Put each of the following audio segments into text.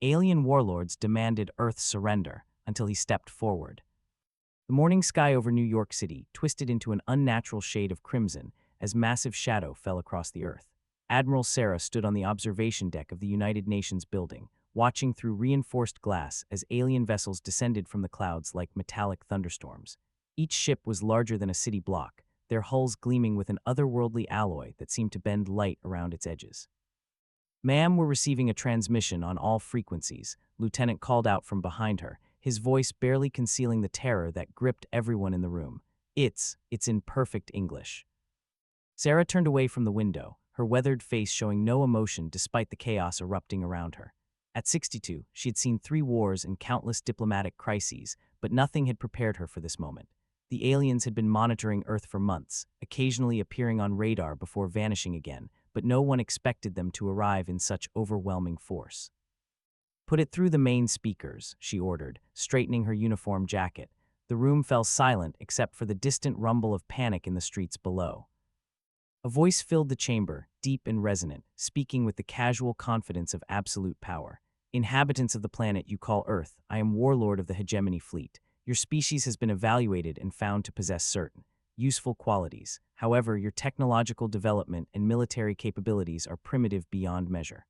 alien warlords demanded Earth's surrender until he stepped forward. The morning sky over New York City twisted into an unnatural shade of crimson as massive shadow fell across the Earth. Admiral Sarah stood on the observation deck of the United Nations building, watching through reinforced glass as alien vessels descended from the clouds like metallic thunderstorms. Each ship was larger than a city block, their hulls gleaming with an otherworldly alloy that seemed to bend light around its edges. "Ma'am, we're receiving a transmission on all frequencies," Lieutenant called out from behind her, his voice barely concealing the terror that gripped everyone in the room. It's in perfect English." Sarah turned away from the window, her weathered face showing no emotion despite the chaos erupting around her. At 62, she had seen 3 wars and countless diplomatic crises, but nothing had prepared her for this moment. The aliens had been monitoring Earth for months, occasionally appearing on radar before vanishing again, but no one expected them to arrive in such overwhelming force. "Put it through the main speakers," she ordered, straightening her uniform jacket. The room fell silent except for the distant rumble of panic in the streets below. A voice filled the chamber, deep and resonant, speaking with the casual confidence of absolute power. "Inhabitants of the planet you call Earth, I am Warlord of the Hegemony Fleet. Your species has been evaluated and found to possess certain useful qualities. However, your technological development and military capabilities are primitive beyond measure."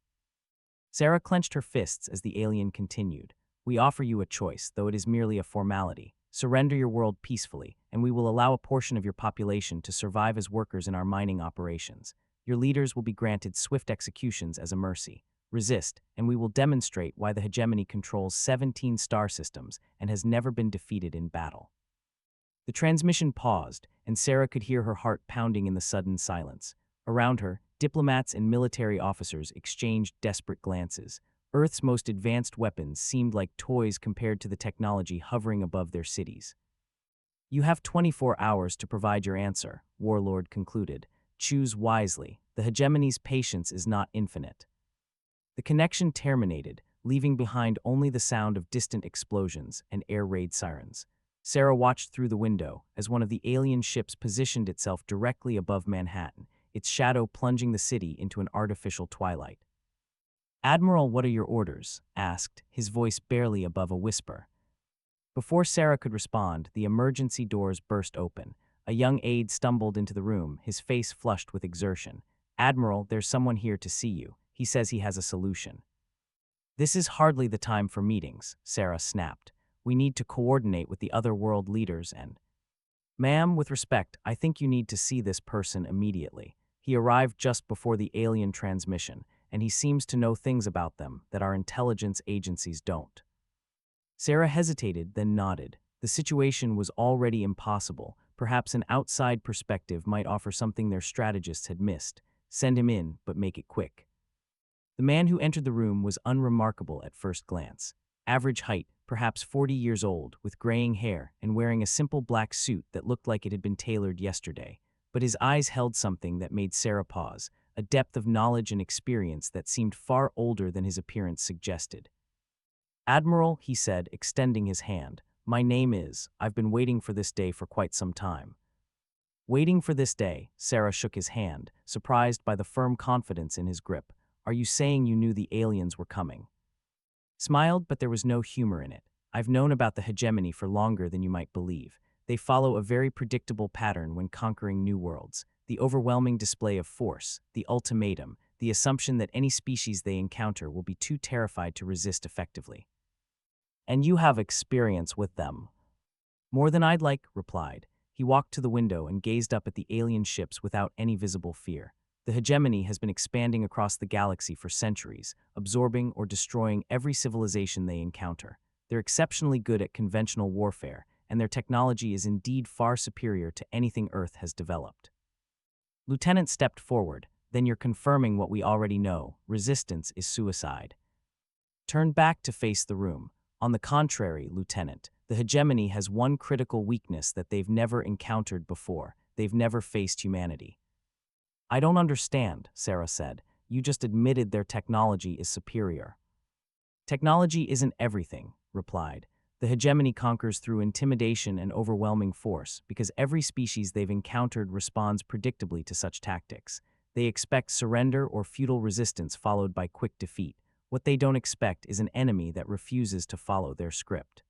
Sarah clenched her fists as the alien continued. "We offer you a choice, though it is merely a formality. Surrender your world peacefully, and we will allow a portion of your population to survive as workers in our mining operations. Your leaders will be granted swift executions as a mercy. Resist, and we will demonstrate why the hegemony controls 17 star systems and has never been defeated in battle." The transmission paused, and Sarah could hear her heart pounding in the sudden silence. Around her, diplomats and military officers exchanged desperate glances. Earth's most advanced weapons seemed like toys compared to the technology hovering above their cities. "You have 24 hours to provide your answer," Warlord concluded. "Choose wisely. The hegemony's patience is not infinite." The connection terminated, leaving behind only the sound of distant explosions and air raid sirens. Sarah watched through the window as one of the alien ships positioned itself directly above Manhattan, its shadow plunging the city into an artificial twilight. "Admiral, what are your orders?" asked, his voice barely above a whisper. Before Sarah could respond, the emergency doors burst open. A young aide stumbled into the room, his face flushed with exertion. "Admiral, there's someone here to see you. He says he has a solution." "This is hardly the time for meetings," Sarah snapped. "We need to coordinate with the other world leaders and—" "Ma'am, with respect, I think you need to see this person immediately. He arrived just before the alien transmission, and he seems to know things about them that our intelligence agencies don't." Sarah hesitated, then nodded. The situation was already impossible. Perhaps an outside perspective might offer something their strategists had missed. Send him in, but make it quick. The man who entered the room was unremarkable at first glance. Average height, perhaps 40 years old, with graying hair and wearing a simple black suit that looked like it had been tailored yesterday. But his eyes held something that made Sarah pause, a depth of knowledge and experience that seemed far older than his appearance suggested. "Admiral," he said, extending his hand, "my name is, I've been waiting for this day for quite some time." "Waiting for this day," Sarah shook his hand, surprised by the firm confidence in his grip. "Are you saying you knew the aliens were coming?" Smiled, but there was no humor in it. "I've known about the hegemony for longer than you might believe. They follow a very predictable pattern when conquering new worlds. The overwhelming display of force, the ultimatum, the assumption that any species they encounter will be too terrified to resist effectively." "And you have experience with them." "More than I'd like," replied. He walked to the window and gazed up at the alien ships without any visible fear. The hegemony has been expanding across the galaxy for centuries, absorbing or destroying every civilization they encounter. They're exceptionally good at conventional warfare, and their technology is indeed far superior to anything Earth has developed. Lieutenant stepped forward. "Then you're confirming what we already know. Resistance is suicide." Turned back to face the room. "On the contrary, Lieutenant, the hegemony has one critical weakness that they've never encountered before. They've never faced humanity." "I don't understand," Sarah said. "You just admitted their technology is superior." "Technology isn't everything," replied. "The hegemony conquers through intimidation and overwhelming force because every species they've encountered responds predictably to such tactics. They expect surrender or futile resistance followed by quick defeat. What they don't expect is an enemy that refuses to follow their script.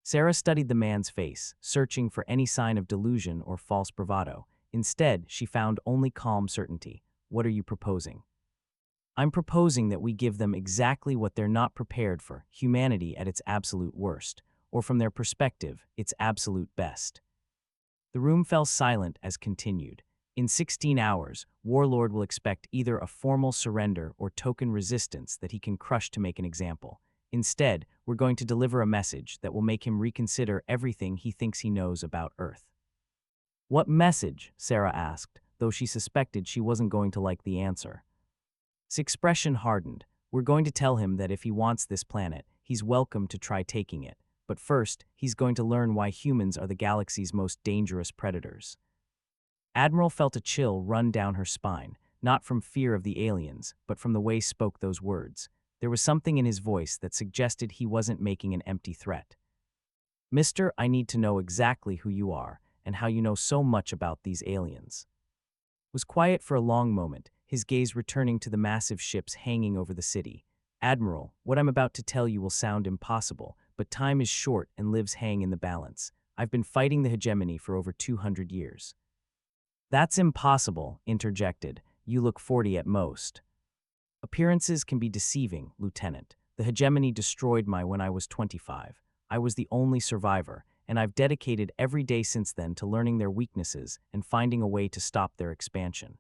Sarah studied the man's face, searching for any sign of delusion or false bravado. Instead, she found only calm certainty. What are you proposing? I'm proposing that we give them exactly what they're not prepared for, humanity at its absolute worst, or from their perspective, its absolute best. The room fell silent as continued. In 16 hours, Warlord will expect either a formal surrender or token resistance that he can crush to make an example. Instead, we're going to deliver a message that will make him reconsider everything he thinks he knows about Earth. What message? Sarah asked, though she suspected she wasn't going to like the answer. His expression hardened. We're going to tell him that if he wants this planet, he's welcome to try taking it. But first, he's going to learn why humans are the galaxy's most dangerous predators. Admiral felt a chill run down her spine, not from fear of the aliens, but from the way he spoke those words. There was something in his voice that suggested he wasn't making an empty threat. Mister, I need to know exactly who you are, and how you know so much about these aliens. Was quiet for a long moment, his gaze returning to the massive ships hanging over the city. Admiral, what I'm about to tell you will sound impossible, but time is short and lives hang in the balance. I've been fighting the hegemony for over 200 years. That's impossible, interjected. You look 40 at most. Appearances can be deceiving, Lieutenant. The hegemony destroyed me when I was 25. I was the only survivor, and I've dedicated every day since then to learning their weaknesses and finding a way to stop their expansion.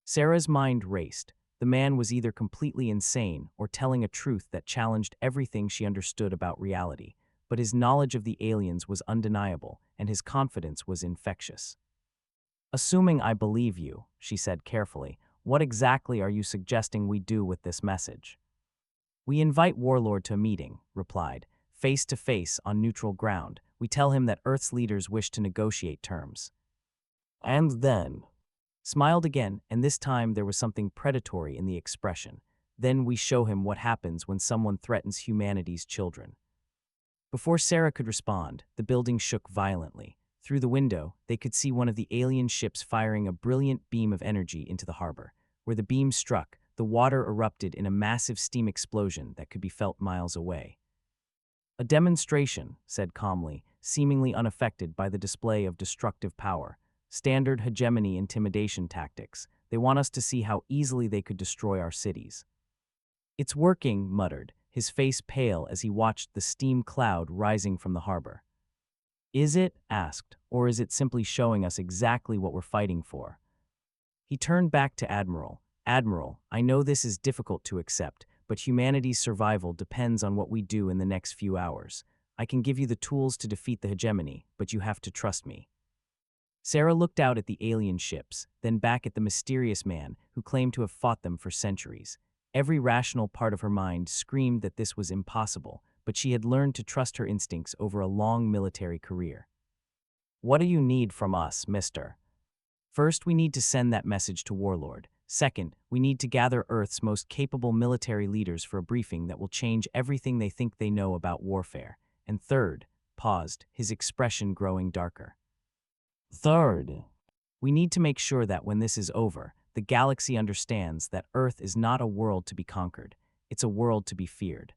Sarah's mind raced. The man was either completely insane or telling a truth that challenged everything she understood about reality, but his knowledge of the aliens was undeniable, and his confidence was infectious. Assuming I believe you, she said carefully, what exactly are you suggesting we do with this message? We invite Warlord to a meeting, replied, face to face on neutral ground. We tell him that Earth's leaders wish to negotiate terms. And then? Smiled again, and this time there was something predatory in the expression. Then we show him what happens when someone threatens humanity's children. Before Sarah could respond, the building shook violently. Through the window, they could see one of the alien ships firing a brilliant beam of energy into the harbor. Where the beam struck, the water erupted in a massive steam explosion that could be felt miles away. A demonstration, said calmly, seemingly unaffected by the display of destructive power. Standard hegemony intimidation tactics. They want us to see how easily they could destroy our cities. It's working, muttered, his face pale as he watched the steam cloud rising from the harbor. Is it? Asked, or is it simply showing us exactly what we're fighting for? He turned back to Admiral. Admiral, I know this is difficult to accept, but humanity's survival depends on what we do in the next few hours. I can give you the tools to defeat the hegemony, but you have to trust me. Sarah looked out at the alien ships, then back at the mysterious man who claimed to have fought them for centuries. Every rational part of her mind screamed that this was impossible, but she had learned to trust her instincts over a long military career. What do you need from us, mister? First, we need to send that message to Warlord. Second, we need to gather Earth's most capable military leaders for a briefing that will change everything they think they know about warfare. And third, paused, his expression growing darker. Third, we need to make sure that when this is over, the galaxy understands that Earth is not a world to be conquered, it's a world to be feared.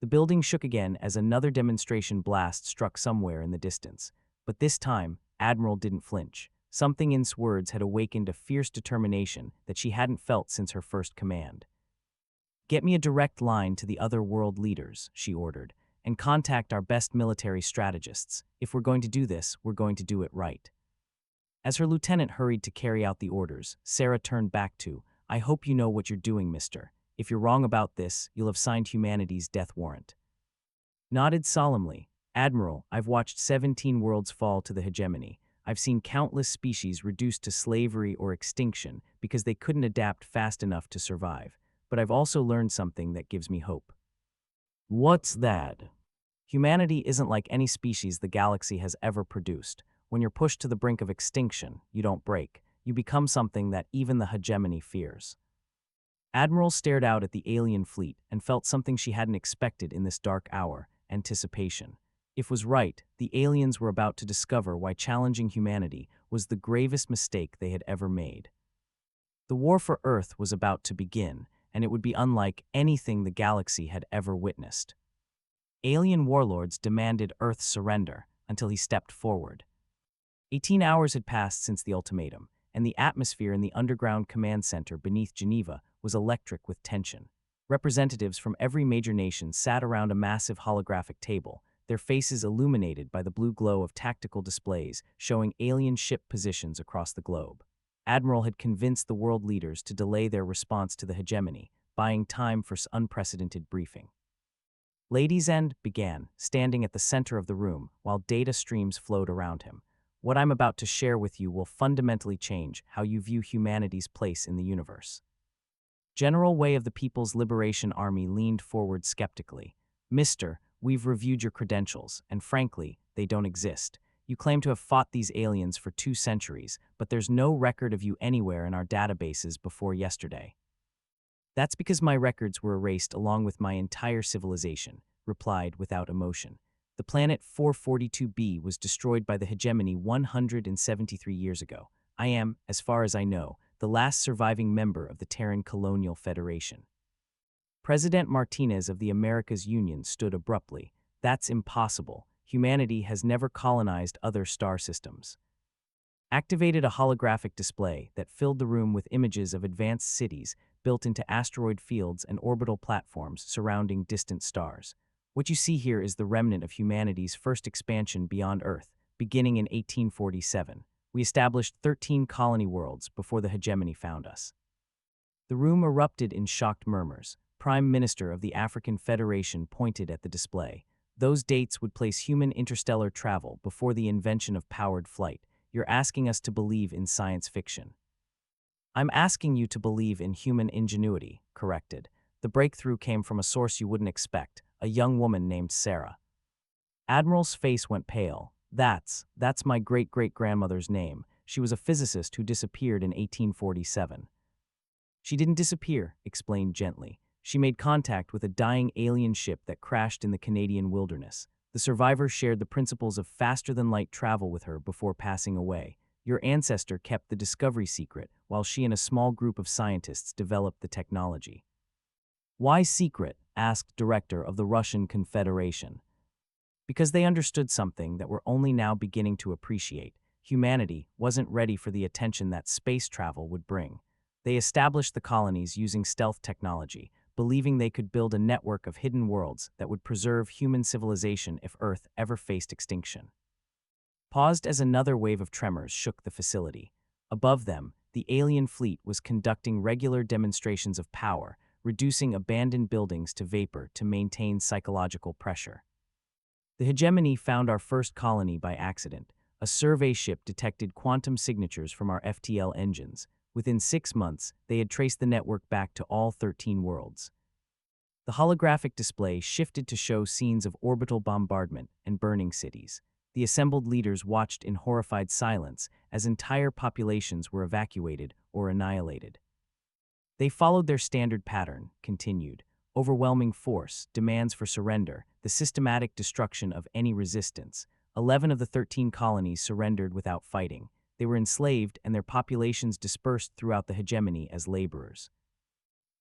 The building shook again as another demonstration blast struck somewhere in the distance. But this time, Admiral didn't flinch. Something in his words had awakened a fierce determination that she hadn't felt since her first command. Get me a direct line to the other world leaders, she ordered, and contact our best military strategists. If we're going to do this, we're going to do it right. As her lieutenant hurried to carry out the orders, Sarah turned back to, I hope you know what you're doing, mister. If you're wrong about this, you'll have signed humanity's death warrant. Nodded solemnly, Admiral, I've watched 17 worlds fall to the hegemony. I've seen countless species reduced to slavery or extinction because they couldn't adapt fast enough to survive. But I've also learned something that gives me hope. What's that? Humanity isn't like any species the galaxy has ever produced. When you're pushed to the brink of extinction, you don't break. You become something that even the hegemony fears. Admiral stared out at the alien fleet and felt something she hadn't expected in this dark hour, anticipation. If was right, the aliens were about to discover why challenging humanity was the gravest mistake they had ever made. The war for Earth was about to begin, and it would be unlike anything the galaxy had ever witnessed. Alien warlords demanded Earth's surrender until he stepped forward. 18 hours had passed since the ultimatum, and the atmosphere in the underground command center beneath Geneva was electric with tension. Representatives from every major nation sat around a massive holographic table, their faces illuminated by the blue glow of tactical displays showing alien ship positions across the globe. Admiral had convinced the world leaders to delay their response to the hegemony, buying time for unprecedented briefing. Ladies and began, standing at the center of the room while data streams flowed around him. What I'm about to share with you will fundamentally change how you view humanity's place in the universe. General Way of the People's Liberation Army leaned forward skeptically. Mister, we've reviewed your credentials, and frankly, they don't exist. You claim to have fought these aliens for 2 centuries, but there's no record of you anywhere in our databases before yesterday. That's because my records were erased along with my entire civilization, replied without emotion. The planet 442b was destroyed by the hegemony 173 years ago. I am, as far as I know, the last surviving member of the Terran Colonial Federation. President Martinez of the Americas Union stood abruptly. That's impossible. Humanity has never colonized other star systems. Activated a holographic display that filled the room with images of advanced cities built into asteroid fields and orbital platforms surrounding distant stars. What you see here is the remnant of humanity's first expansion beyond Earth, beginning in 1847. We established 13 colony worlds before the hegemony found us. The room erupted in shocked murmurs. Prime Minister of the African Federation pointed at the display. Those dates would place human interstellar travel before the invention of powered flight. You're asking us to believe in science fiction. I'm asking you to believe in human ingenuity, corrected. The breakthrough came from a source you wouldn't expect, a young woman named Sarah. Admiral's face went pale. That's my great-great-grandmother's name. She was a physicist who disappeared in 1847. She didn't disappear, explained gently. She made contact with a dying alien ship that crashed in the Canadian wilderness. The survivor shared the principles of faster-than-light travel with her before passing away. Your ancestor kept the discovery secret, while she and a small group of scientists developed the technology. Why secret? Asked director of the Russian Confederation. Because they understood something that we're only now beginning to appreciate. Humanity wasn't ready for the attention that space travel would bring. They established the colonies using stealth technology, believing they could build a network of hidden worlds that would preserve human civilization if Earth ever faced extinction. Paused as another wave of tremors shook the facility. Above them, the alien fleet was conducting regular demonstrations of power, reducing abandoned buildings to vapor to maintain psychological pressure. The hegemony found our first colony by accident. A survey ship detected quantum signatures from our FTL engines. Within 6 months, they had traced the network back to all 13 worlds. The holographic display shifted to show scenes of orbital bombardment and burning cities. The assembled leaders watched in horrified silence as entire populations were evacuated or annihilated. They followed their standard pattern, continued. Overwhelming force, demands for surrender, the systematic destruction of any resistance. 11 of the 13 colonies surrendered without fighting. They were enslaved and their populations dispersed throughout the hegemony as laborers.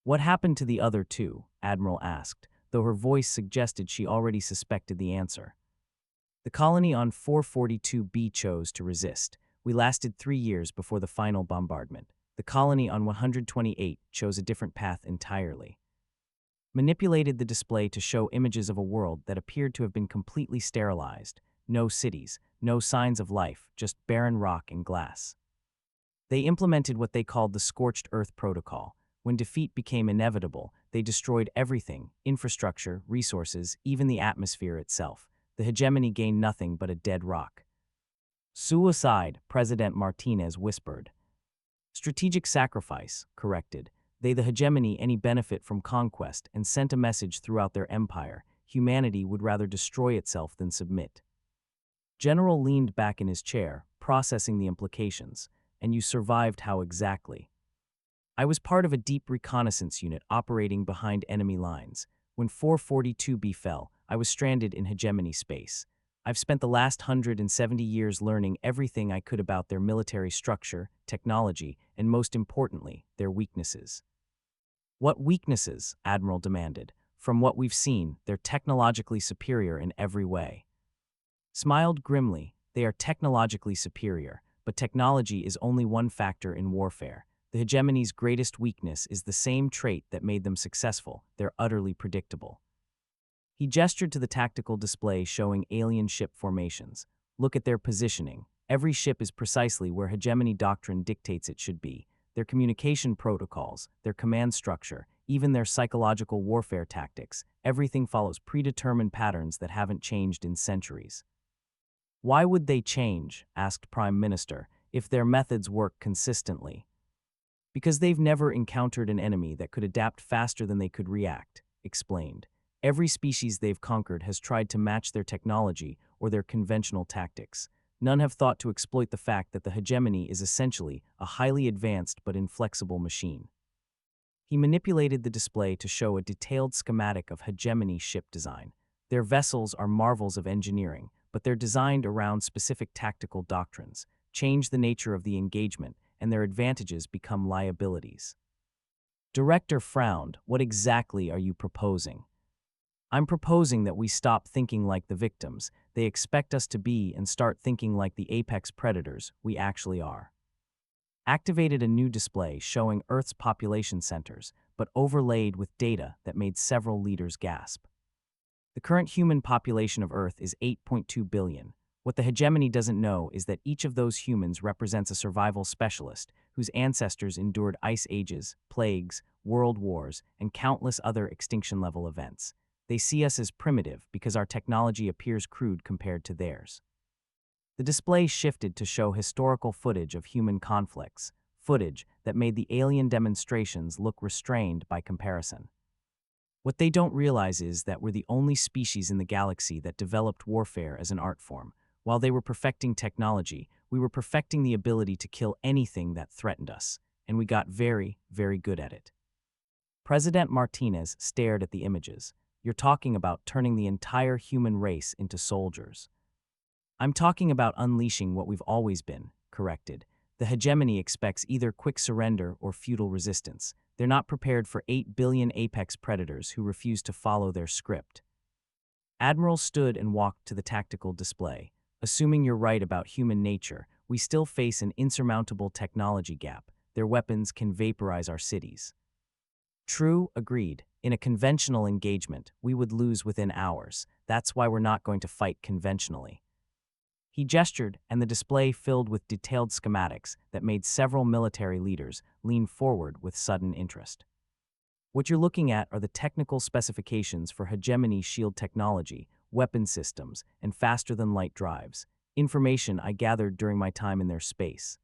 What happened to the other 2? Admiral asked, though her voice suggested she already suspected the answer. The colony on 442b chose to resist. We lasted 3 years before the final bombardment. The colony on 128 chose a different path entirely. Manipulated the display to show images of a world that appeared to have been completely sterilized. No cities, no signs of life, just barren rock and glass. They implemented what they called the Scorched Earth Protocol. When defeat became inevitable, they destroyed everything, infrastructure, resources, even the atmosphere itself. The hegemony gained nothing but a dead rock. Suicide, President Martinez whispered. Strategic sacrifice, corrected. They the hegemony any benefit from conquest and sent a message throughout their empire. Humanity would rather destroy itself than submit. General leaned back in his chair, processing the implications. And you survived how exactly? I was part of a deep reconnaissance unit operating behind enemy lines. When 442b fell, I was stranded in hegemony space. I've spent the last 170 years learning everything I could about their military structure, technology, and most importantly, their weaknesses. What weaknesses? Admiral demanded. From what we've seen, they're technologically superior in every way. Smiled grimly. They are technologically superior, but technology is only one factor in warfare. The hegemony's greatest weakness is the same trait that made them successful. They're utterly predictable. He gestured to the tactical display showing alien ship formations. Look at their positioning. Every ship is precisely where hegemony doctrine dictates it should be. Their communication protocols, their command structure, even their psychological warfare tactics, everything follows predetermined patterns that haven't changed in centuries. Why would they change, asked Prime Minister, if their methods work consistently? Because they've never encountered an enemy that could adapt faster than they could react, explained. Every species they've conquered has tried to match their technology or their conventional tactics. None have thought to exploit the fact that the hegemony is essentially a highly advanced but inflexible machine. He manipulated the display to show a detailed schematic of hegemony ship design. Their vessels are marvels of engineering, but they're designed around specific tactical doctrines. Change the nature of the engagement, and their advantages become liabilities. Director frowned. What exactly are you proposing? I'm proposing that we stop thinking like the victims they expect us to be and start thinking like the apex predators we actually are. Activated a new display showing Earth's population centers, but overlaid with data that made several leaders gasp. The current human population of Earth is 8.2 billion. What the hegemony doesn't know is that each of those humans represents a survival specialist whose ancestors endured ice ages, plagues, world wars, and countless other extinction-level events. They see us as primitive because our technology appears crude compared to theirs. The display shifted to show historical footage of human conflicts, footage that made the alien demonstrations look restrained by comparison. What they don't realize is that we're the only species in the galaxy that developed warfare as an art form. While they were perfecting technology, we were perfecting the ability to kill anything that threatened us, and we got very, very good at it. President Martinez stared at the images. You're talking about turning the entire human race into soldiers. I'm talking about unleashing what we've always been, corrected. The hegemony expects either quick surrender or futile resistance. They're not prepared for 8 billion apex predators who refuse to follow their script. Admiral stood and walked to the tactical display. Assuming you're right about human nature, we still face an insurmountable technology gap. Their weapons can vaporize our cities. True, agreed. In a conventional engagement, we would lose within hours. That's why we're not going to fight conventionally. He gestured, and the display filled with detailed schematics that made several military leaders lean forward with sudden interest. What you're looking at are the technical specifications for hegemony shield technology, weapon systems, and faster-than-light drives, information I gathered during my time in their space.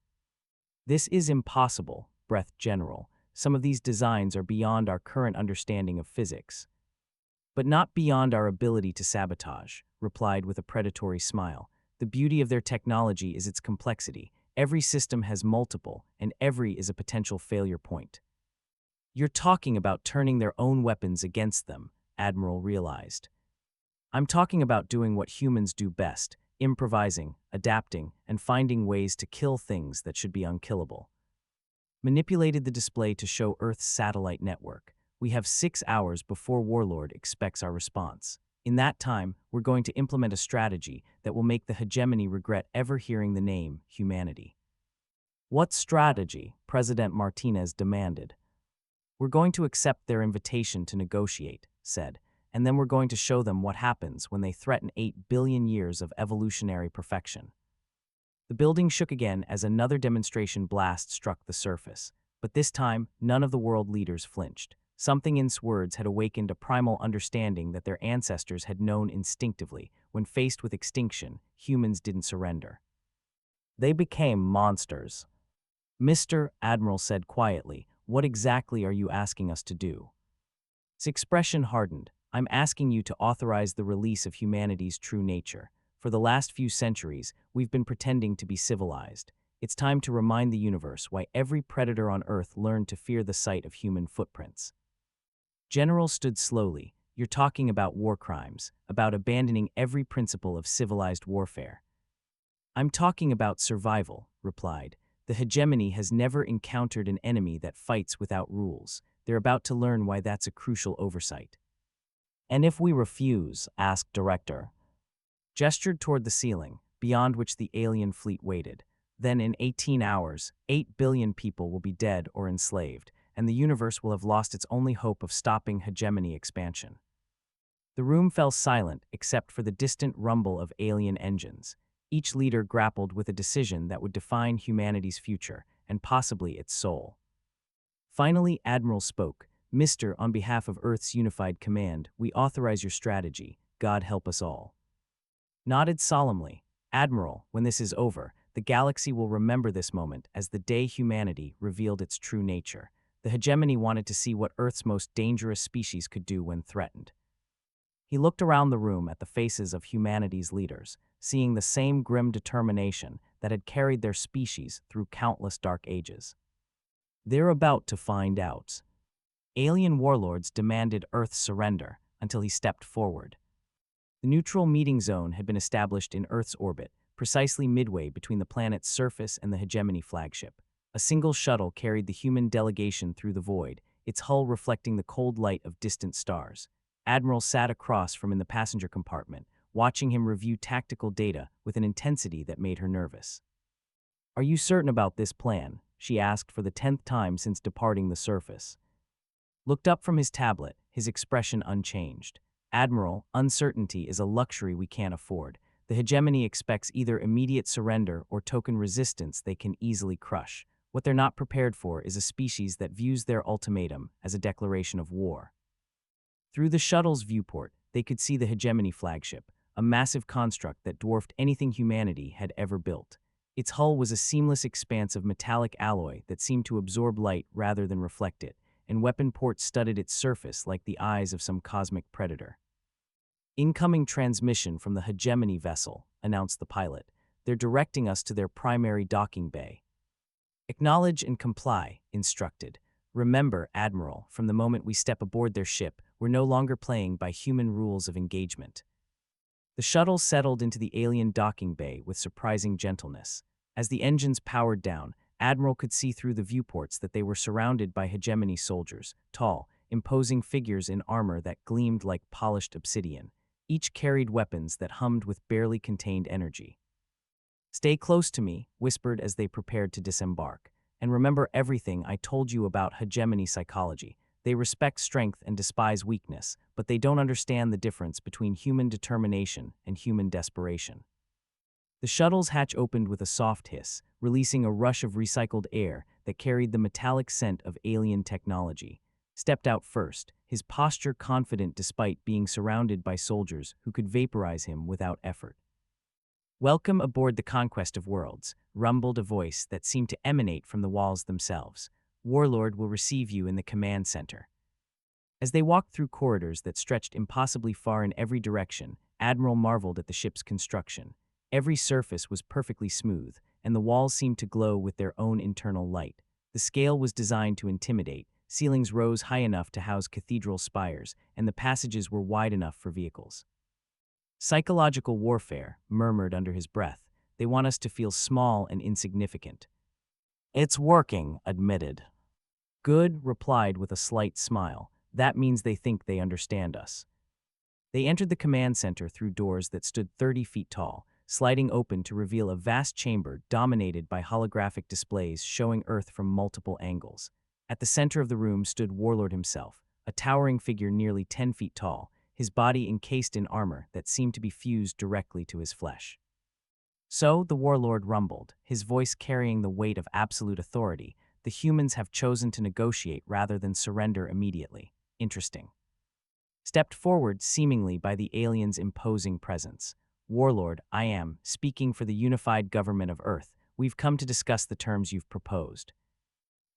This is impossible, breathed General. Some of these designs are beyond our current understanding of physics. But not beyond our ability to sabotage, replied with a predatory smile. The beauty of their technology is its complexity. Every system has multiple, and every is a potential failure point. You're talking about turning their own weapons against them, Admiral realized. I'm talking about doing what humans do best, improvising, adapting, and finding ways to kill things that should be unkillable. Manipulated the display to show Earth's satellite network. We have 6 hours before Warlord expects our response. In that time, we're going to implement a strategy that will make the hegemony regret ever hearing the name humanity. What strategy? President Martinez demanded. We're going to accept their invitation to negotiate, said, and then we're going to show them what happens when they threaten 8 billion years of evolutionary perfection. The building shook again as another demonstration blast struck the surface, but this time none of the world leaders flinched. Something in its words had awakened a primal understanding that their ancestors had known instinctively. When faced with extinction, humans didn't surrender. They became monsters. Mr. Admiral said quietly, what exactly are you asking us to do? His expression hardened. I'm asking you to authorize the release of humanity's true nature. For the last few centuries, we've been pretending to be civilized. It's time to remind the universe why every predator on Earth learned to fear the sight of human footprints. General stood slowly. You're talking about war crimes, about abandoning every principle of civilized warfare. I'm talking about survival, replied. The hegemony has never encountered an enemy that fights without rules. They're about to learn why that's a crucial oversight. And if we refuse, asked Director, gestured toward the ceiling, beyond which the alien fleet waited. Then in 18 hours, 8 billion people will be dead or enslaved, and the universe will have lost its only hope of stopping hegemony expansion. The room fell silent except for the distant rumble of alien engines. Each leader grappled with a decision that would define humanity's future, and possibly its soul. Finally, Admiral spoke. Mr. On behalf of Earth's unified command, we authorize your strategy. God help us all. Nodded solemnly. Admiral, when this is over, the galaxy will remember this moment as the day humanity revealed its true nature. The hegemony wanted to see what Earth's most dangerous species could do when threatened. He looked around the room at the faces of humanity's leaders, seeing the same grim determination that had carried their species through countless dark ages. They're about to find out. Alien warlords demanded Earth's surrender until he stepped forward. The neutral meeting zone had been established in Earth's orbit, precisely midway between the planet's surface and the hegemony flagship. A single shuttle carried the human delegation through the void, its hull reflecting the cold light of distant stars. Admiral sat across from in the passenger compartment, watching him review tactical data with an intensity that made her nervous. "Are you certain about this plan?" she asked for the 10th time since departing the surface. Looked up from his tablet, his expression unchanged. "Admiral, uncertainty is a luxury we can't afford. The hegemony expects either immediate surrender or token resistance they can easily crush. What they're not prepared for is a species that views their ultimatum as a declaration of war." Through the shuttle's viewport, they could see the hegemony flagship, a massive construct that dwarfed anything humanity had ever built. Its hull was a seamless expanse of metallic alloy that seemed to absorb light rather than reflect it, and weapon ports studded its surface like the eyes of some cosmic predator. "Incoming transmission from the hegemony vessel," announced the pilot. "They're directing us to their primary docking bay." "Acknowledge and comply," instructed. "Remember, Admiral, from the moment we step aboard their ship, we're no longer playing by human rules of engagement." The shuttle settled into the alien docking bay with surprising gentleness. As the engines powered down, Admiral could see through the viewports that they were surrounded by hegemony soldiers, tall, imposing figures in armor that gleamed like polished obsidian. Each carried weapons that hummed with barely contained energy. "Stay close to me," whispered as they prepared to disembark. "And remember everything I told you about hegemony psychology. They respect strength and despise weakness, but they don't understand the difference between human determination and human desperation." The shuttle's hatch opened with a soft hiss, releasing a rush of recycled air that carried the metallic scent of alien technology. Stepped out first, his posture confident despite being surrounded by soldiers who could vaporize him without effort. "Welcome aboard the Conquest of Worlds," rumbled a voice that seemed to emanate from the walls themselves. "Warlord will receive you in the command center." As they walked through corridors that stretched impossibly far in every direction, Admiral marveled at the ship's construction. Every surface was perfectly smooth, and the walls seemed to glow with their own internal light. The scale was designed to intimidate, ceilings rose high enough to house cathedral spires, and the passages were wide enough for vehicles. "Psychological warfare," murmured under his breath. "They want us to feel small and insignificant." "It's working," admitted. "Good," replied with a slight smile. "That means they think they understand us." They entered the command center through doors that stood 30 feet tall, sliding open to reveal a vast chamber dominated by holographic displays showing Earth from multiple angles. At the center of the room stood Warlord himself, a towering figure nearly 10 feet tall, his body encased in armor that seemed to be fused directly to his flesh. "So," the Warlord rumbled, his voice carrying the weight of absolute authority, "the humans have chosen to negotiate rather than surrender immediately. Interesting." Stepped forward seemingly by the alien's imposing presence. "Warlord, I am, speaking for the unified government of Earth. We've come to discuss the terms you've proposed."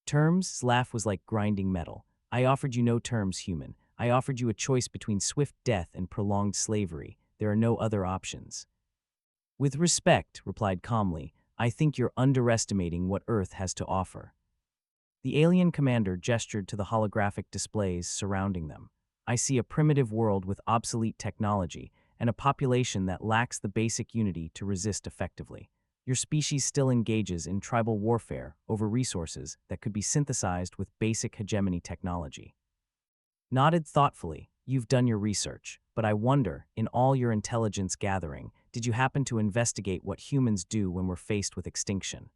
"Terms?" His laugh was like grinding metal. "I offered you no terms, human. I offered you a choice between swift death and prolonged slavery. There are no other options." "With respect," replied calmly, "I think you're underestimating what Earth has to offer." The alien commander gestured to the holographic displays surrounding them. "I see a primitive world with obsolete technology and a population that lacks the basic unity to resist effectively. Your species still engages in tribal warfare over resources that could be synthesized with basic hegemony technology. Nodded thoughtfully, you've done your research, but I wonder, in all your intelligence gathering, did you happen to investigate what humans do when we're faced with extinction?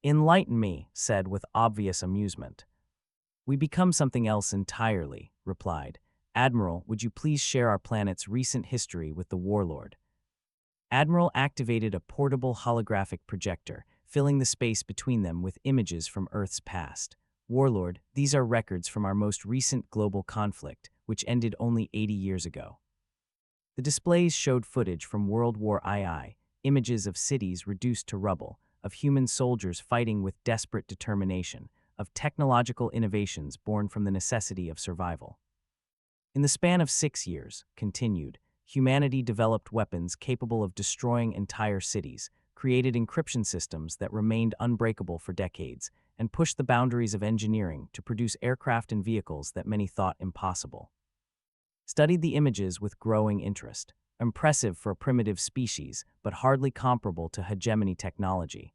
Enlighten me, said with obvious amusement. We become something else entirely, replied. Admiral, would you please share our planet's recent history with the Warlord? Admiral activated a portable holographic projector, filling the space between them with images from Earth's past. Warlord, these are records from our most recent global conflict, which ended only 80 years ago. The displays showed footage from World War II, images of cities reduced to rubble, of human soldiers fighting with desperate determination, of technological innovations born from the necessity of survival. In the span of 6 years, continued, humanity developed weapons capable of destroying entire cities, created encryption systems that remained unbreakable for decades, and pushed the boundaries of engineering to produce aircraft and vehicles that many thought impossible. Studied the images with growing interest. Impressive for a primitive species, but hardly comparable to hegemony technology.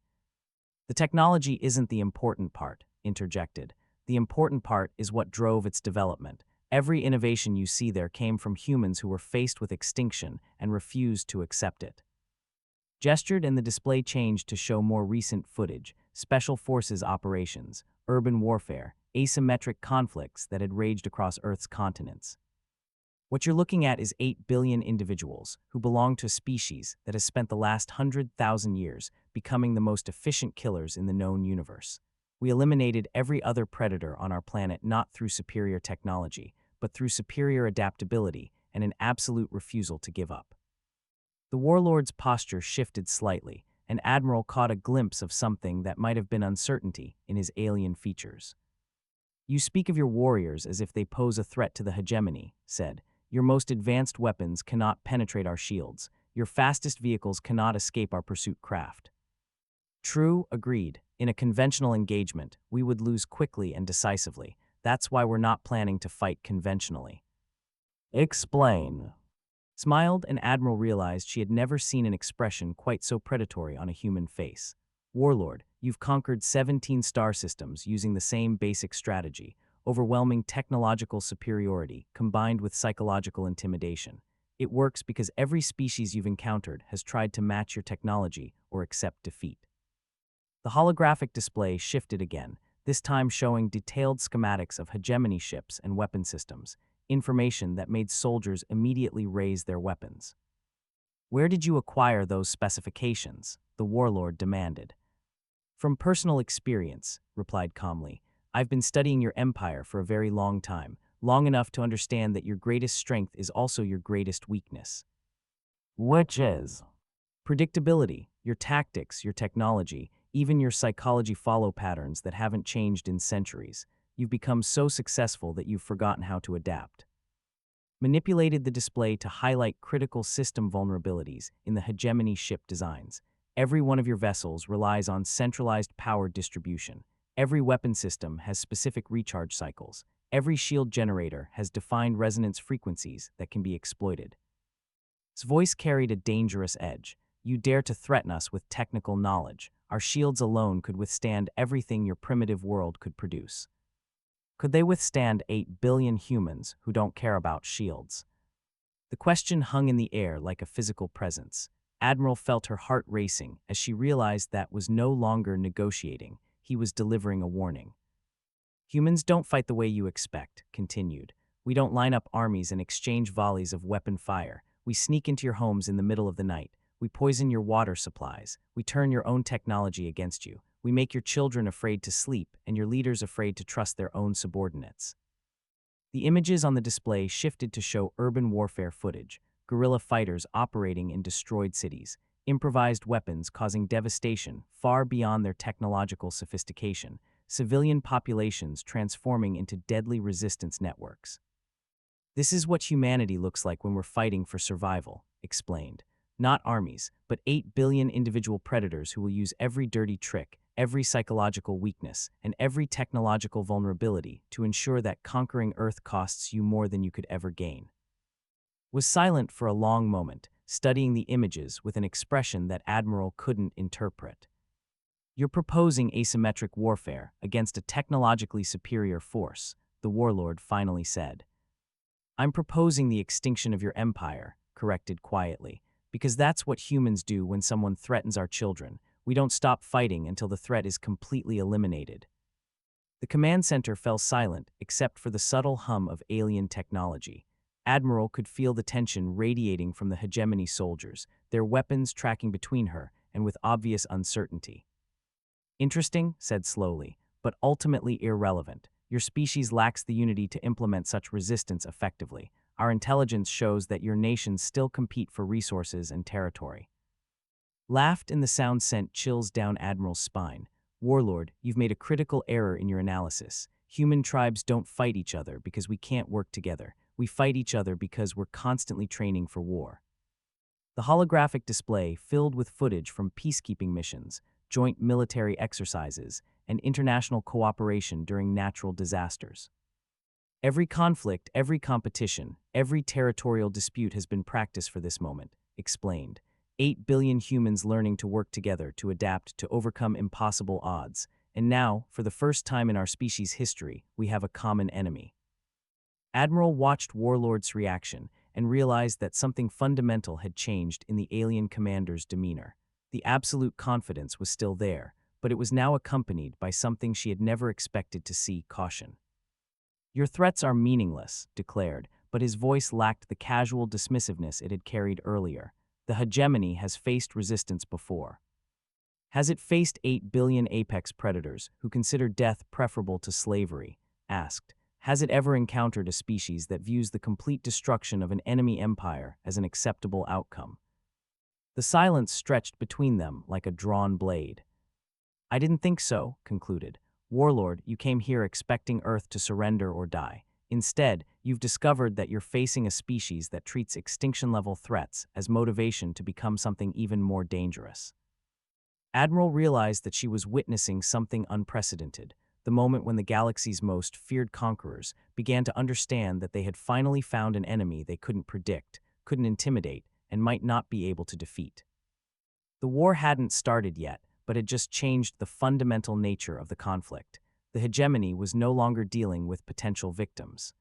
The technology isn't the important part, interjected. The important part is what drove its development. Every innovation you see there came from humans who were faced with extinction and refused to accept it. Gestured and the display changed to show more recent footage, special forces operations, urban warfare, asymmetric conflicts that had raged across Earth's continents. What you're looking at is 8 billion individuals who belong to a species that has spent the last 100,000 years becoming the most efficient killers in the known universe. We eliminated every other predator on our planet not through superior technology, but through superior adaptability and an absolute refusal to give up. The Warlord's posture shifted slightly, and Admiral caught a glimpse of something that might have been uncertainty in his alien features. You speak of your warriors as if they pose a threat to the hegemony, said. Your most advanced weapons cannot penetrate our shields. Your fastest vehicles cannot escape our pursuit craft. True, agreed. In a conventional engagement, we would lose quickly and decisively. That's why we're not planning to fight conventionally. Explain. Smiled, and Admiral realized she had never seen an expression quite so predatory on a human face. Warlord, you've conquered 17 star systems using the same basic strategy. Overwhelming technological superiority combined with psychological intimidation. It works because every species you've encountered has tried to match your technology or accept defeat. The holographic display shifted again, this time showing detailed schematics of hegemony ships and weapon systems, information that made soldiers immediately raise their weapons. Where did you acquire those specifications? The Warlord demanded. From personal experience, replied calmly. I've been studying your empire for a very long time, long enough to understand that your greatest strength is also your greatest weakness. Which is? Predictability, your tactics, your technology, even your psychology follow patterns that haven't changed in centuries. You've become so successful that you've forgotten how to adapt. Manipulated the display to highlight critical system vulnerabilities in the hegemony ship designs. Every one of your vessels relies on centralized power distribution. Every weapon system has specific recharge cycles. Every shield generator has defined resonance frequencies that can be exploited. His voice carried a dangerous edge. You dare to threaten us with technical knowledge. Our shields alone could withstand everything your primitive world could produce. Could they withstand 8 billion humans who don't care about shields? The question hung in the air like a physical presence. Admiral felt her heart racing as she realized that was no longer negotiating. He was delivering a warning. Humans don't fight the way you expect, continued. We don't line up armies and exchange volleys of weapon fire. We sneak into your homes in the middle of the night. We poison your water supplies. We turn your own technology against you. We make your children afraid to sleep and your leaders afraid to trust their own subordinates. The images on the display shifted to show urban warfare footage, guerrilla fighters operating in destroyed cities, improvised weapons causing devastation far beyond their technological sophistication, civilian populations transforming into deadly resistance networks. This is what humanity looks like when we're fighting for survival, explained. Not armies, but 8 billion individual predators who will use every dirty trick, every psychological weakness, and every technological vulnerability to ensure that conquering Earth costs you more than you could ever gain. Was silent for a long moment, studying the images with an expression that Admiral couldn't interpret. "You're proposing asymmetric warfare against a technologically superior force," the warlord finally said. "I'm proposing the extinction of your empire," corrected quietly, "because that's what humans do when someone threatens our children. We don't stop fighting until the threat is completely eliminated." The command center fell silent except for the subtle hum of alien technology. Admiral could feel the tension radiating from the hegemony soldiers, their weapons tracking between her and with obvious uncertainty. "Interesting," said slowly, "but ultimately irrelevant. Your species lacks the unity to implement such resistance effectively. Our intelligence shows that your nations still compete for resources and territory." Laughed, and the sound sent chills down Admiral's spine. "Warlord, you've made a critical error in your analysis. Human tribes don't fight each other because we can't work together. We fight each other because we're constantly training for war." The holographic display filled with footage from peacekeeping missions, joint military exercises, and international cooperation during natural disasters. "Every conflict, every competition, every territorial dispute has been practiced for this moment," explained. 8 billion humans learning to work together to adapt to overcome impossible odds. And now, for the first time in our species' history, we have a common enemy. Admiral watched Warlord's reaction and realized that something fundamental had changed in the alien commander's demeanor. The absolute confidence was still there, but it was now accompanied by something she had never expected to see: caution. "Your threats are meaningless," declared, but his voice lacked the casual dismissiveness it had carried earlier. "The hegemony has faced resistance before." "Has it faced 8 billion apex predators who consider death preferable to slavery?" asked. "Has it ever encountered a species that views the complete destruction of an enemy empire as an acceptable outcome?" The silence stretched between them like a drawn blade. "I didn't think so," concluded. "Warlord, you came here expecting Earth to surrender or die. Instead, you've discovered that you're facing a species that treats extinction-level threats as motivation to become something even more dangerous." Admiral realized that she was witnessing something unprecedented, the moment when the galaxy's most feared conquerors began to understand that they had finally found an enemy they couldn't predict, couldn't intimidate, and might not be able to defeat. The war hadn't started yet, but had just changed the fundamental nature of the conflict. The hegemony was no longer dealing with potential victims.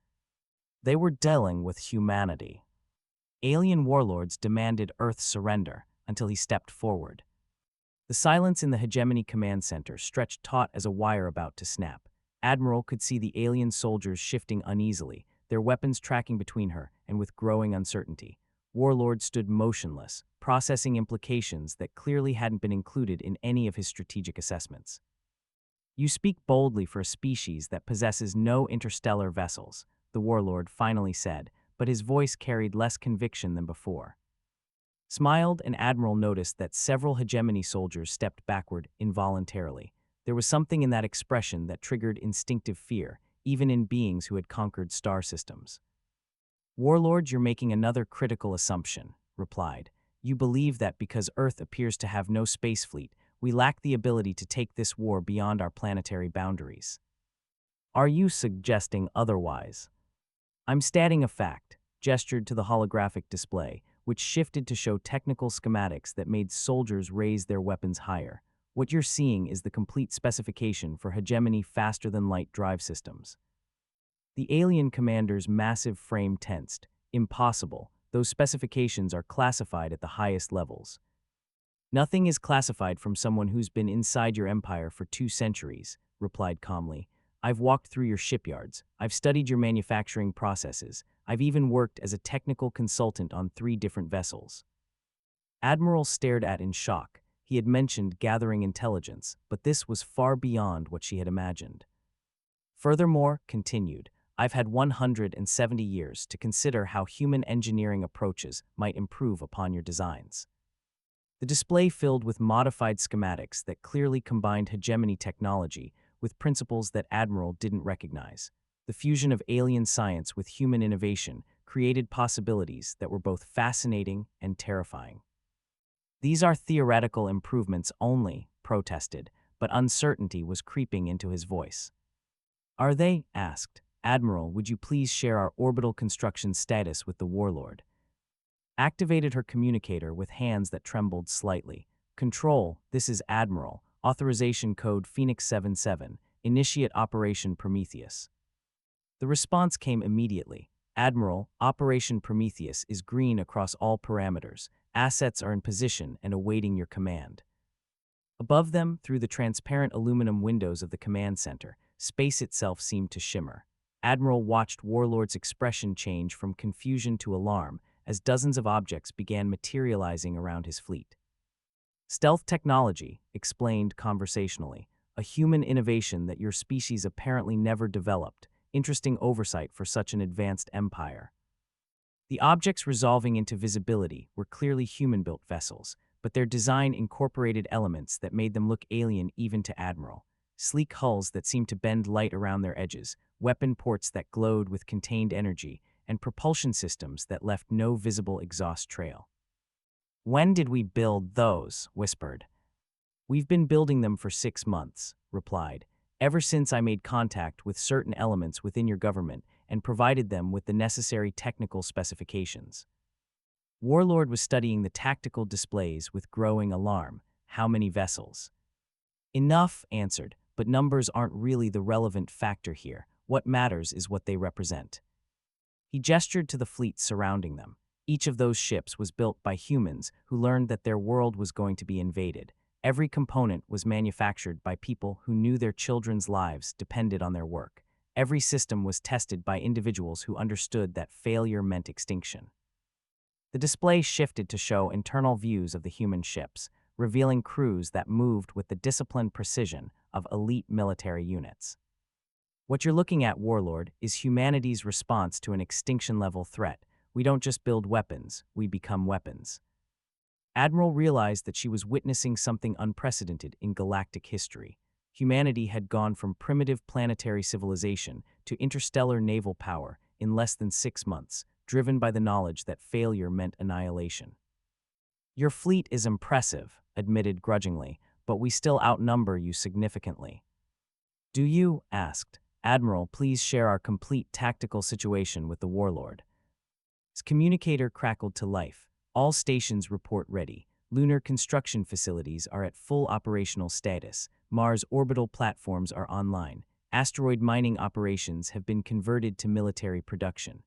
They were dealing with humanity. Alien warlords demanded Earth's surrender until he stepped forward. The silence in the hegemony command center stretched taut as a wire about to snap. Admiral could see the alien soldiers shifting uneasily, their weapons tracking between her, and with growing uncertainty. Warlord stood motionless, processing implications that clearly hadn't been included in any of his strategic assessments. "You speak boldly for a species that possesses no interstellar vessels," the warlord finally said, but his voice carried less conviction than before. Smiled, and Admiral noticed that several hegemony soldiers stepped backward involuntarily. There was something in that expression that triggered instinctive fear, even in beings who had conquered star systems. "Warlord, you're making another critical assumption," replied. "You believe that because Earth appears to have no space fleet, we lack the ability to take this war beyond our planetary boundaries. Are you suggesting otherwise?" "I'm stating a fact," gestured to the holographic display, which shifted to show technical schematics that made soldiers raise their weapons higher. "What you're seeing is the complete specification for hegemony faster-than-light drive systems." The alien commander's massive frame tensed. "Impossible. Those specifications are classified at the highest levels." "Nothing is classified from someone who's been inside your empire for 2 centuries, replied calmly. "I've walked through your shipyards. I've studied your manufacturing processes. I've even worked as a technical consultant on 3 different vessels." Admiral stared at in shock. He had mentioned gathering intelligence, but this was far beyond what she had imagined. "Furthermore," continued, "I've had 170 years to consider how human engineering approaches might improve upon your designs." The display filled with modified schematics that clearly combined hegemony technology with principles that Admiral didn't recognize. The fusion of alien science with human innovation created possibilities that were both fascinating and terrifying. "These are theoretical improvements only," protested, but uncertainty was creeping into his voice. "Are they?" asked. "Admiral, would you please share our orbital construction status with the warlord?" activated her communicator with hands that trembled slightly. Control, this is Admiral. Authorization code Phoenix 77. Initiate Operation Prometheus. The response came immediately. Admiral, Operation Prometheus is green across all parameters. Assets are in position and awaiting your command. Above them, through the transparent aluminum windows of the command center, space itself seemed to shimmer. Admiral watched Warlord's expression change from confusion to alarm as dozens of objects began materializing around his fleet. Stealth technology, explained conversationally, a human innovation that your species apparently never developed. Interesting oversight for such an advanced empire. The objects resolving into visibility were clearly human-built vessels, but their design incorporated elements that made them look alien even to Admiral. Sleek hulls that seemed to bend light around their edges, weapon ports that glowed with contained energy, and propulsion systems that left no visible exhaust trail. "When did we build those?" whispered. "We've been building them for 6 months," replied, "ever since I made contact with certain elements within your government and provided them with the necessary technical specifications." Warlord was studying the tactical displays with growing alarm. "How many vessels?" "Enough," answered, "but numbers aren't really the relevant factor here. What matters is what they represent." He gestured to the fleet surrounding them. Each of those ships was built by humans who learned that their world was going to be invaded. Every component was manufactured by people who knew their children's lives depended on their work. Every system was tested by individuals who understood that failure meant extinction. The display shifted to show internal views of the human ships, revealing crews that moved with the disciplined precision of elite military units. "What you're looking at, Warlord, is humanity's response to an extinction-level threat. We don't just build weapons, we become weapons." Admiral realized that she was witnessing something unprecedented in galactic history. Humanity had gone from primitive planetary civilization to interstellar naval power in less than 6 months, driven by the knowledge that failure meant annihilation. "Your fleet is impressive," admitted grudgingly, "but we still outnumber you significantly." "Do you?" asked. "Admiral, please share our complete tactical situation with the Warlord." His communicator crackled to life. "All stations report ready. Lunar construction facilities are at full operational status. Mars orbital platforms are online. Asteroid mining operations have been converted to military production."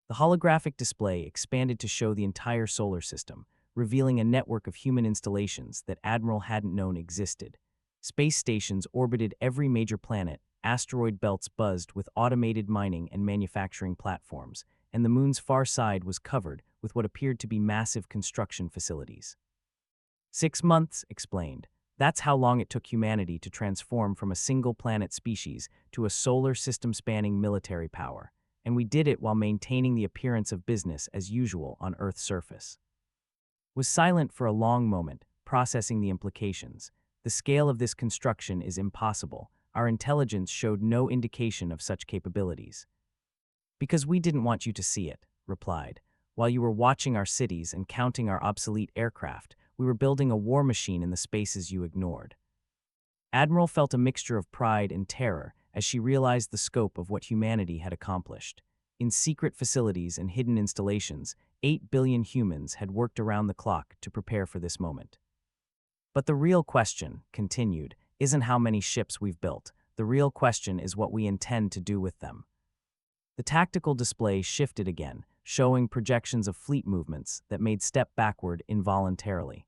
The holographic display expanded to show the entire solar system, revealing a network of human installations that Admiral hadn't known existed. Space stations orbited every major planet, asteroid belts buzzed with automated mining and manufacturing platforms, and the moon's far side was covered with what appeared to be massive construction facilities. 6 months, explained. That's how long it took humanity to transform from a single planet species to a solar system-spanning military power, and we did it while maintaining the appearance of business as usual on Earth's surface. Was silent for a long moment, processing the implications. "The scale of this construction is impossible. Our intelligence showed no indication of such capabilities." "Because we didn't want you to see it," replied. "While you were watching our cities and counting our obsolete aircraft, we were building a war machine in the spaces you ignored." Admiral felt a mixture of pride and terror as she realized the scope of what humanity had accomplished. In secret facilities and hidden installations, 8 billion humans had worked around the clock to prepare for this moment. "But the real question," continued, "isn't how many ships we've built. The real question is what we intend to do with them." The tactical display shifted again, showing projections of fleet movements that made step backward involuntarily.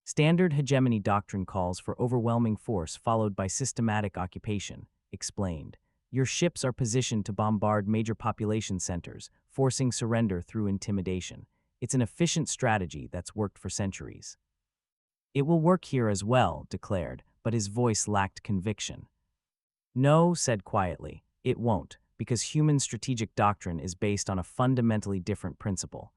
"Standard hegemony doctrine calls for overwhelming force followed by systematic occupation," explained. "Your ships are positioned to bombard major population centers, forcing surrender through intimidation. It's an efficient strategy that's worked for centuries." "It will work here as well," declared, but his voice lacked conviction. "No," said quietly, "it won't, because human strategic doctrine is based on a fundamentally different principle."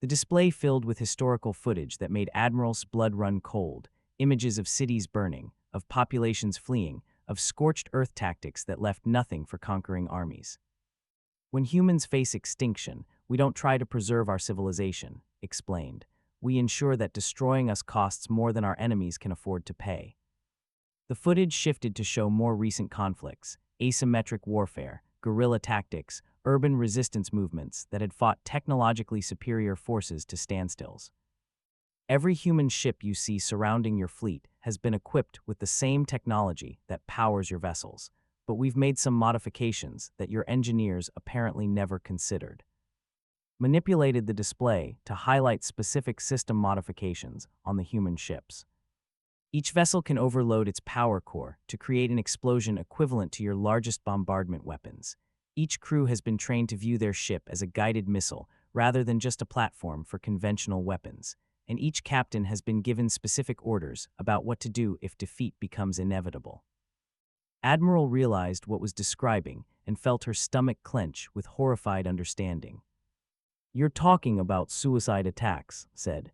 The display filled with historical footage that made Admiral's blood run cold, images of cities burning, of populations fleeing, of scorched earth tactics that left nothing for conquering armies. "When humans face extinction, we don't try to preserve our civilization," explained. "We ensure that destroying us costs more than our enemies can afford to pay." The footage shifted to show more recent conflicts, asymmetric warfare, guerrilla tactics, urban resistance movements that had fought technologically superior forces to standstills. Every human ship you see surrounding your fleet has been equipped with the same technology that powers your vessels, but we've made some modifications that your engineers apparently never considered. Manipulated the display to highlight specific system modifications on the human ships. Each vessel can overload its power core to create an explosion equivalent to your largest bombardment weapons. Each crew has been trained to view their ship as a guided missile rather than just a platform for conventional weapons, and each captain has been given specific orders about what to do if defeat becomes inevitable. Admiral realized what was describing and felt her stomach clench with horrified understanding. "You're talking about suicide attacks," said.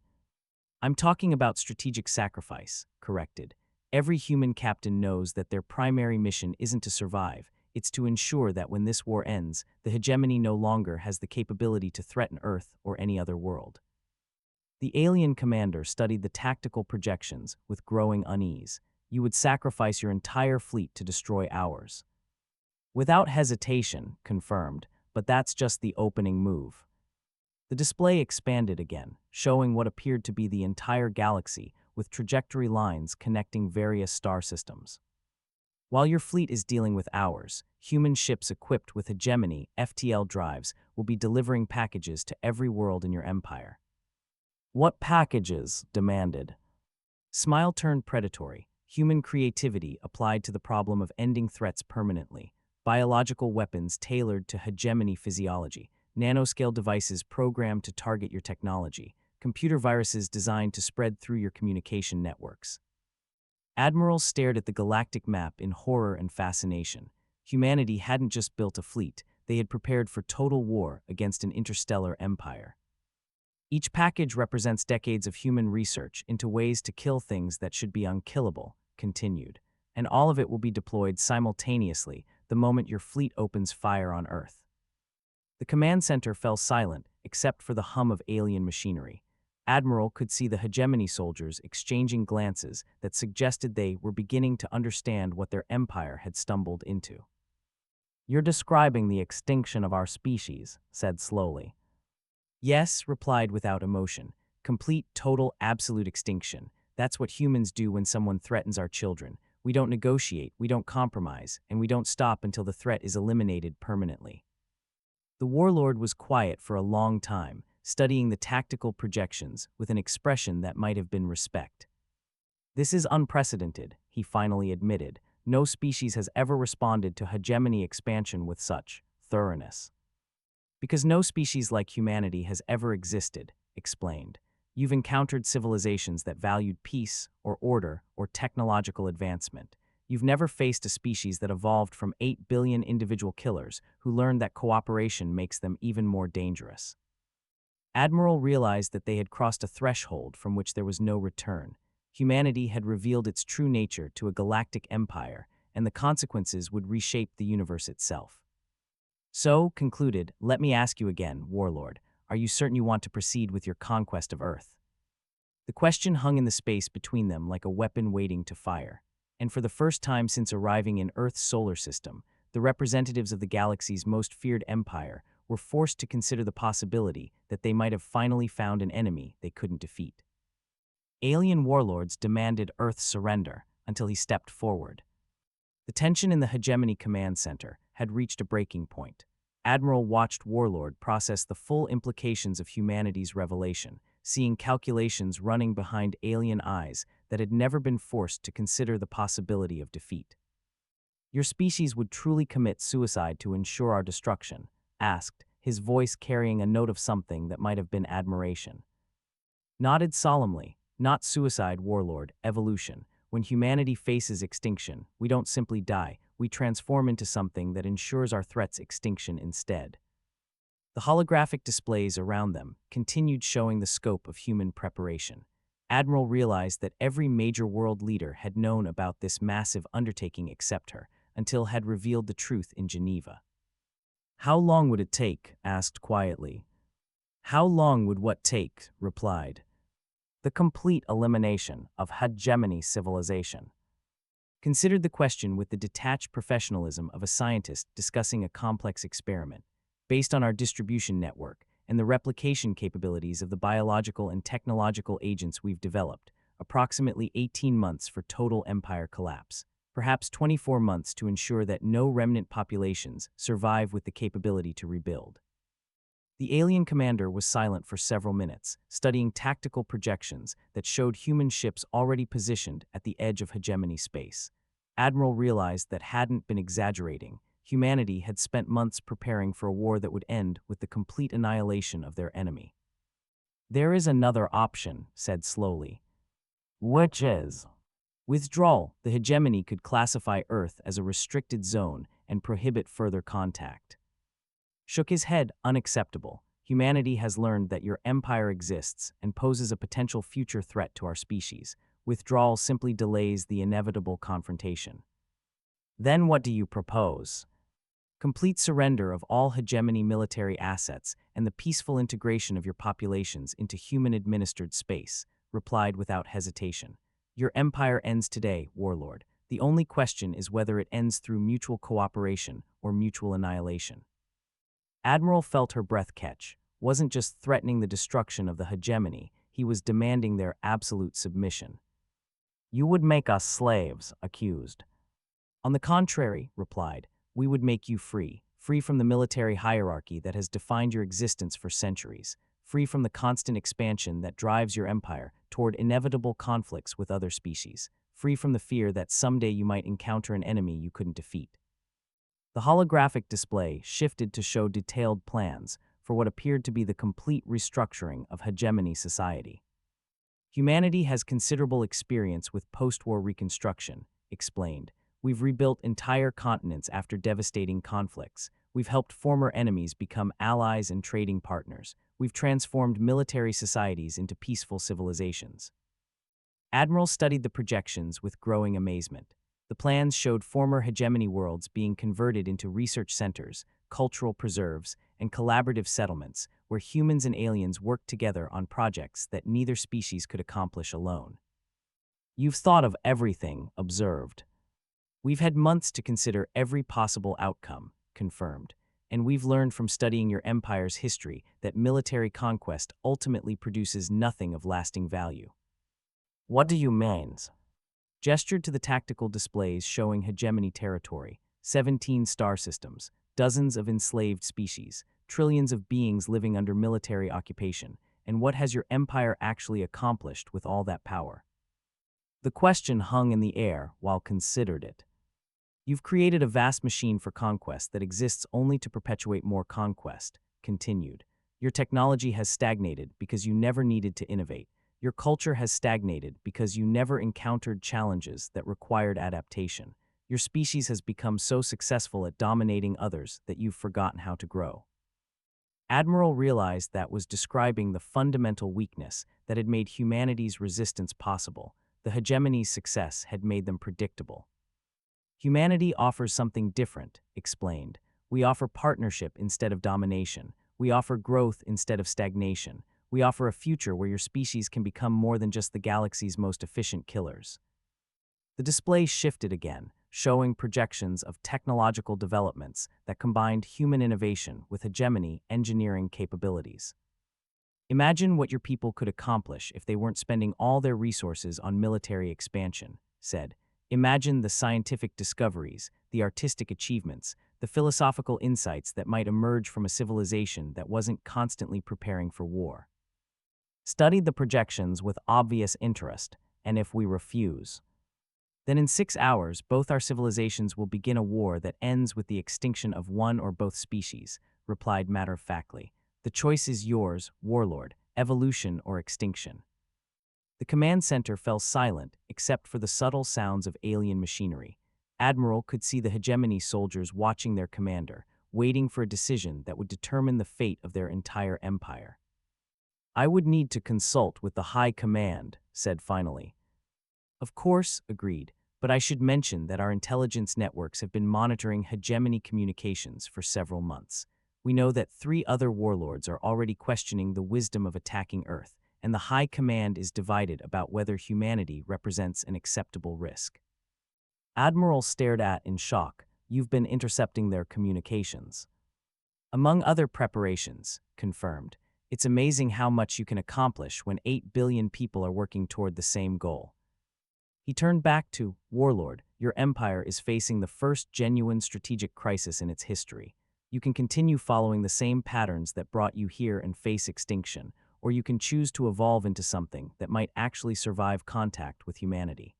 "I'm talking about strategic sacrifice," corrected. "Every human captain knows that their primary mission isn't to survive, it's to ensure that when this war ends, the hegemony no longer has the capability to threaten Earth or any other world." The alien commander studied the tactical projections with growing unease. "You would sacrifice your entire fleet to destroy ours." "Without hesitation," confirmed, "but that's just the opening move." The display expanded again, showing what appeared to be the entire galaxy with trajectory lines connecting various star systems. "While your fleet is dealing with ours, human ships equipped with hegemony FTL drives will be delivering packages to every world in your empire." "What packages?" demanded. Smile turned predatory. Human creativity applied to the problem of ending threats permanently. Biological weapons tailored to hegemony physiology. Nanoscale devices programmed to target your technology. Computer viruses designed to spread through your communication networks. Admiral stared at the galactic map in horror and fascination. Humanity hadn't just built a fleet, they had prepared for total war against an interstellar empire. "Each package represents decades of human research into ways to kill things that should be unkillable," continued, "and all of it will be deployed simultaneously the moment your fleet opens fire on Earth." The command center fell silent, except for the hum of alien machinery. Admiral could see the hegemony soldiers exchanging glances that suggested they were beginning to understand what their empire had stumbled into. "You're describing the extinction of our species," said slowly. "Yes," replied without emotion. "Complete, total, absolute extinction. That's what humans do when someone threatens our children. We don't negotiate, we don't compromise, and we don't stop until the threat is eliminated permanently." The warlord was quiet for a long time, studying the tactical projections with an expression that might have been respect. "This is unprecedented," he finally admitted. "No species has ever responded to hegemony expansion with such thoroughness." "Because no species like humanity has ever existed," explained. "You've encountered civilizations that valued peace or order or technological advancement. You've never faced a species that evolved from 8 billion individual killers who learned that cooperation makes them even more dangerous." Admiral realized that they had crossed a threshold from which there was no return. Humanity had revealed its true nature to a galactic empire, and the consequences would reshape the universe itself. "So," concluded, "let me ask you again, Warlord, are you certain you want to proceed with your conquest of Earth?" The question hung in the space between them like a weapon waiting to fire. And for the first time since arriving in Earth's solar system, the representatives of the galaxy's most feared empire were forced to consider the possibility that they might have finally found an enemy they couldn't defeat. Alien warlords demanded Earth's surrender until he stepped forward. The tension in the Hegemony Command Center had reached a breaking point. Admiral watched Warlord process the full implications of humanity's revelation, seeing calculations running behind alien eyes that had never been forced to consider the possibility of defeat. "Your species would truly commit suicide to ensure our destruction?" asked, his voice carrying a note of something that might have been admiration. Nodded solemnly. "Not suicide, Warlord, evolution. When humanity faces extinction, we don't simply die, we transform into something that ensures our threat's extinction instead." The holographic displays around them continued showing the scope of human preparation. Admiral realized that every major world leader had known about this massive undertaking except her, until had revealed the truth in Geneva. "How long would it take?" asked quietly. "How long would what take?" replied. "The complete elimination of hegemony civilization." Considered the question with the detached professionalism of a scientist discussing a complex experiment. Based on our distribution network and the replication capabilities of the biological and technological agents we've developed, approximately 18 months for total empire collapse, perhaps 24 months to ensure that no remnant populations survive with the capability to rebuild. The alien commander was silent for several minutes, studying tactical projections that showed human ships already positioned at the edge of hegemony space. Admiral realized that hadn't been exaggerating. Humanity had spent months preparing for a war that would end with the complete annihilation of their enemy. "There is another option," said slowly. "Which is?" "Withdrawal. The hegemony could classify Earth as a restricted zone and prohibit further contact." Shook his head. "Unacceptable. Humanity has learned that your empire exists and poses a potential future threat to our species. Withdrawal simply delays the inevitable confrontation." "Then what do you propose?" "Complete surrender of all hegemony military assets and the peaceful integration of your populations into human-administered space," replied without hesitation. "Your empire ends today, Warlord. The only question is whether it ends through mutual cooperation or mutual annihilation." Admiral felt her breath catch. Wasn't just threatening the destruction of the hegemony, he was demanding their absolute submission. "You would make us slaves," accused. "On the contrary," replied, "we would make you free, free from the military hierarchy that has defined your existence for centuries, free from the constant expansion that drives your empire toward inevitable conflicts with other species, free from the fear that someday you might encounter an enemy you couldn't defeat." The holographic display shifted to show detailed plans for what appeared to be the complete restructuring of hegemony society. "Humanity has considerable experience with post-war reconstruction," explained. "We've rebuilt entire continents after devastating conflicts. We've helped former enemies become allies and trading partners. We've transformed military societies into peaceful civilizations." Admiral studied the projections with growing amazement. The plans showed former hegemony worlds being converted into research centers, cultural preserves, and collaborative settlements where humans and aliens worked together on projects that neither species could accomplish alone. "You've thought of everything," observed. "We've had months to consider every possible outcome," confirmed. "And we've learned from studying your empire's history that military conquest ultimately produces nothing of lasting value." "What do you mean?" Gestured to the tactical displays showing hegemony territory, 17 star systems, dozens of enslaved species, trillions of beings living under military occupation, and what has your empire actually accomplished with all that power? The question hung in the air while considered it. "You've created a vast machine for conquest that exists only to perpetuate more conquest," continued. "Your technology has stagnated because you never needed to innovate. Your culture has stagnated because you never encountered challenges that required adaptation. Your species has become so successful at dominating others that you've forgotten how to grow." Admiral realized that was describing the fundamental weakness that had made humanity's resistance possible. The hegemony's success had made them predictable. "Humanity offers something different," explained. "We offer partnership instead of domination. We offer growth instead of stagnation. We offer a future where your species can become more than just the galaxy's most efficient killers." The display shifted again, showing projections of technological developments that combined human innovation with hegemony engineering capabilities. "Imagine what your people could accomplish if they weren't spending all their resources on military expansion," said. "Imagine the scientific discoveries, the artistic achievements, the philosophical insights that might emerge from a civilization that wasn't constantly preparing for war." Studied the projections with obvious interest, and if we refuse, then in 6 hours both our civilizations will begin a war that ends with the extinction of one or both species, replied matter-of-factly. "The choice is yours, Warlord, evolution or extinction." The command center fell silent except for the subtle sounds of alien machinery. Admiral could see the hegemony soldiers watching their commander, waiting for a decision that would determine the fate of their entire empire. "I would need to consult with the High Command," said finally. "Of course," agreed, "but I should mention that our intelligence networks have been monitoring hegemony communications for several months. We know that 3 other warlords are already questioning the wisdom of attacking Earth, and the High Command is divided about whether humanity represents an acceptable risk." Admiral stared at in shock. "You've been intercepting their communications." Among other preparations, confirmed. It's amazing how much you can accomplish when 8 billion people are working toward the same goal. He turned back to, Warlord, your empire is facing the first genuine strategic crisis in its history. You can continue following the same patterns that brought you here and face extinction, or you can choose to evolve into something that might actually survive contact with humanity.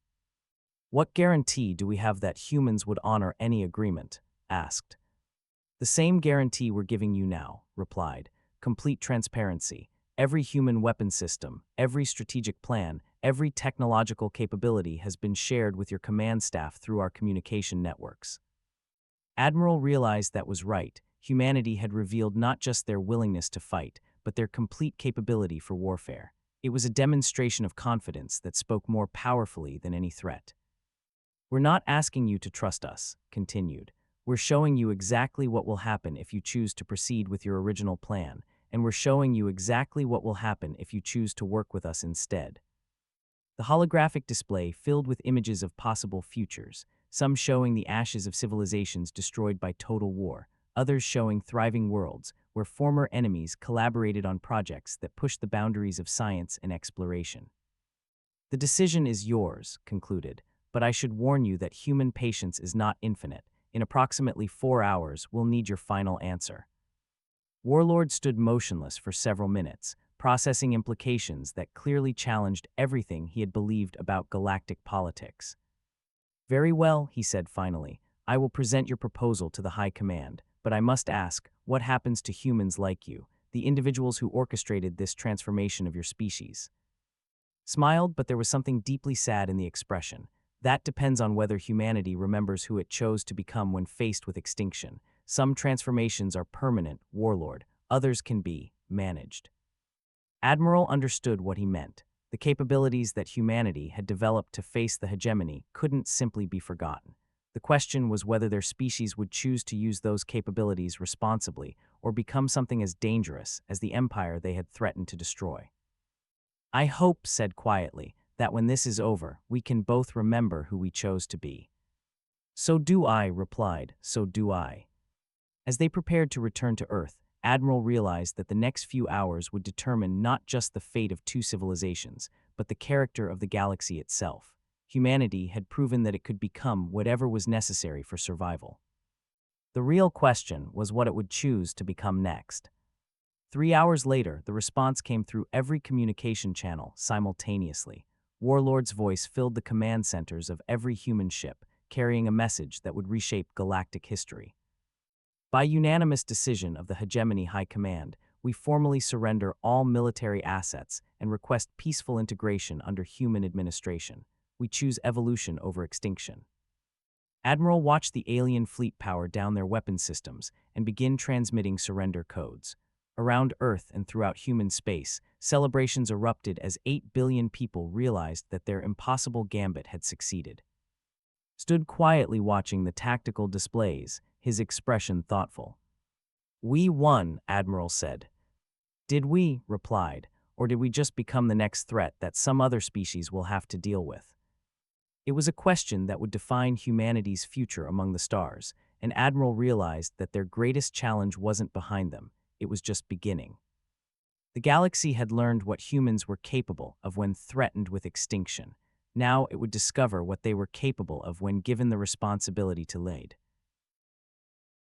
What guarantee do we have that humans would honor any agreement? Asked. The same guarantee we're giving you now, replied. Complete transparency. Every human weapon system, every strategic plan, every technological capability has been shared with your command staff through our communication networks. Admiral realized that was right. Humanity had revealed not just their willingness to fight, but their complete capability for warfare. It was a demonstration of confidence that spoke more powerfully than any threat. We're not asking you to trust us, continued. We're showing you exactly what will happen if you choose to proceed with your original plan, and we're showing you exactly what will happen if you choose to work with us instead. The holographic display filled with images of possible futures, some showing the ashes of civilizations destroyed by total war, others showing thriving worlds where former enemies collaborated on projects that pushed the boundaries of science and exploration. The decision is yours, concluded, but I should warn you that human patience is not infinite. In approximately 4 hours, we'll need your final answer. Warlord stood motionless for several minutes, processing implications that clearly challenged everything he had believed about galactic politics. Very well, he said finally. I will present your proposal to the High Command, but I must ask, what happens to humans like you, the individuals who orchestrated this transformation of your species? Smiled, but there was something deeply sad in the expression. That depends on whether humanity remembers who it chose to become when faced with extinction. Some transformations are permanent, Warlord. Others can be managed. Admiral understood what he meant. The capabilities that humanity had developed to face the hegemony couldn't simply be forgotten. The question was whether their species would choose to use those capabilities responsibly or become something as dangerous as the empire they had threatened to destroy. I hope, said quietly, that when this is over, we can both remember who we chose to be. So do I, replied, so do I. As they prepared to return to Earth, Admiral realized that the next few hours would determine not just the fate of two civilizations, but the character of the galaxy itself. Humanity had proven that it could become whatever was necessary for survival. The real question was what it would choose to become next. 3 hours later, the response came through every communication channel simultaneously. Warlord's voice filled the command centers of every human ship, carrying a message that would reshape galactic history. By unanimous decision of the Hegemony High Command, we formally surrender all military assets and request peaceful integration under human administration. We choose evolution over extinction. Admiral watched the alien fleet power down their weapon systems and begin transmitting surrender codes. Around Earth and throughout human space, celebrations erupted as 8 billion people realized that their impossible gambit had succeeded. Stood quietly watching the tactical displays, his expression thoughtful. We won, Admiral said. Did we, replied, or did we just become the next threat that some other species will have to deal with? It was a question that would define humanity's future among the stars, and Admiral realized that their greatest challenge wasn't behind them, it was just beginning. The galaxy had learned what humans were capable of when threatened with extinction. Now it would discover what they were capable of when given the responsibility to lead.